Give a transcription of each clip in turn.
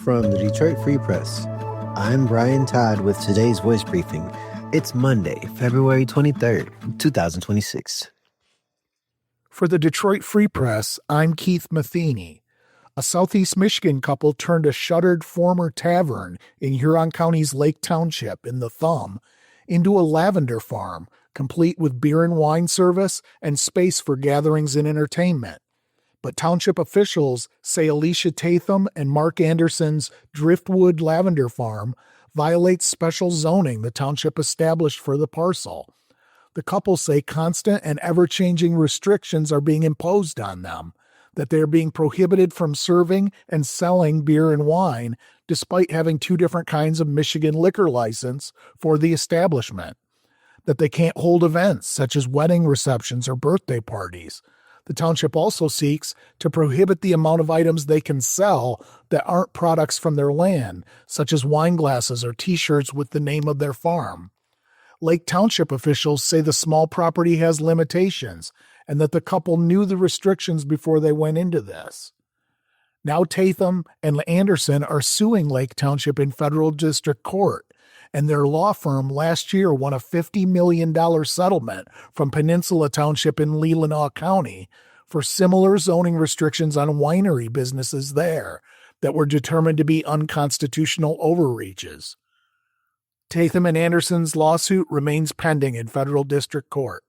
From the Detroit Free Press, I'm Brian Todd with today's voice briefing. It's Monday, February 23rd, 2026. For the Detroit Free Press, I'm Keith Matheny. A Southeast Michigan couple turned a shuttered former tavern in Huron County's Lake Township in the Thumb into a lavender farm, complete with beer and wine service and space for gatherings and entertainment. But township officials say Alicia Tatham and Mark Anderson's Driftwood Lavender Farm violates special zoning the township established for the parcel. The couple say constant and ever-changing restrictions are being imposed on them, that they are being prohibited from serving and selling beer and wine, despite having two different kinds of Michigan liquor license for the establishment, that they can't hold events such as wedding receptions or birthday parties. The township also seeks to prohibit the amount of items they can sell that aren't products from their land, such as wine glasses or T-shirts with the name of their farm. Lake Township officials say the small property has limitations and that the couple knew the restrictions before they went into this. Now Tatham and Anderson are suing Lake Township in federal district court, and their law firm last year won a $50 million settlement from Peninsula Township in Leelanau County for similar zoning restrictions on winery businesses there that were determined to be unconstitutional overreaches. Tatham and Anderson's lawsuit remains pending in federal district court.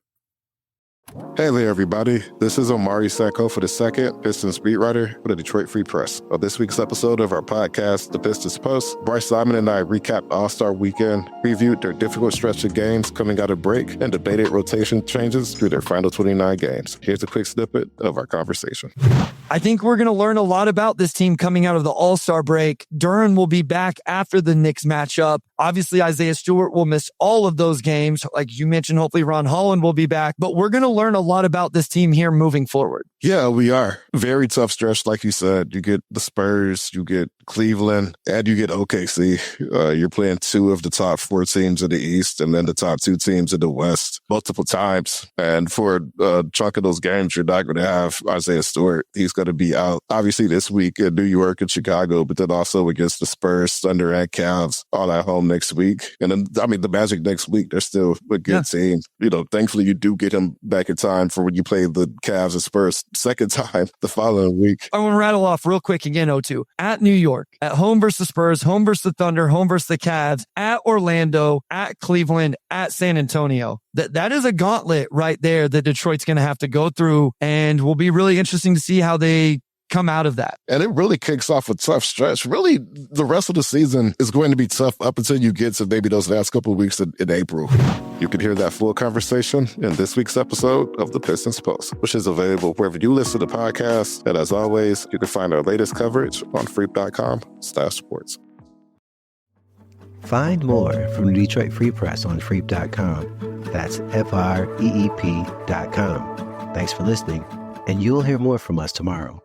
Hey there, everybody. This is Omari Sacco for the second Pistons beat writer for the Detroit Free Press. On this week's episode of our podcast, The Pistons Post, Bryce Simon and I recapped All-Star Weekend, previewed their difficult stretch of games coming out of break, and debated rotation changes through their final 29 games. Here's a quick snippet of our conversation. I think we're going to learn a lot about this team coming out of the All-Star break. Duren will be back after the Knicks matchup. Obviously, Isaiah Stewart will miss all of those games. Like you mentioned, hopefully Ron Holland will be back, but we're going to learn a lot about this team here moving forward. Yeah, we are. Very tough stretch, like you said. You get the Spurs, you get Cleveland, and you get OKC. You're playing two of the top four teams in the East and then the top two teams in the West multiple times. And for a chunk of those games, you're not going to have Isaiah Stewart. He's going to be out, obviously, this week in New York and Chicago, but then also against the Spurs, Thunder, and Cavs all at home next week. And then, the Magic next week, they're still a good team. Thankfully, you do get him back in time for when you play the Cavs and Spurs second time the following week. I want to rattle off real quick again, O2. At New York, at home versus Spurs, home versus the Thunder, home versus the Cavs, at Orlando, at Cleveland, at San Antonio. That is a gauntlet right there that Detroit's going to have to go through, and will be really interesting to see how they come out of that. And it really kicks off a tough stretch. Really, the rest of the season is going to be tough up until you get to maybe those last couple of weeks in April. You can hear that full conversation in this week's episode of The Pistons Post, which is available wherever you listen to podcasts. And as always, you can find our latest coverage on freep.com/sports. Find more from the Detroit Free Press on freep.com. That's FREEP.com. Thanks for listening, and you'll hear more from us tomorrow.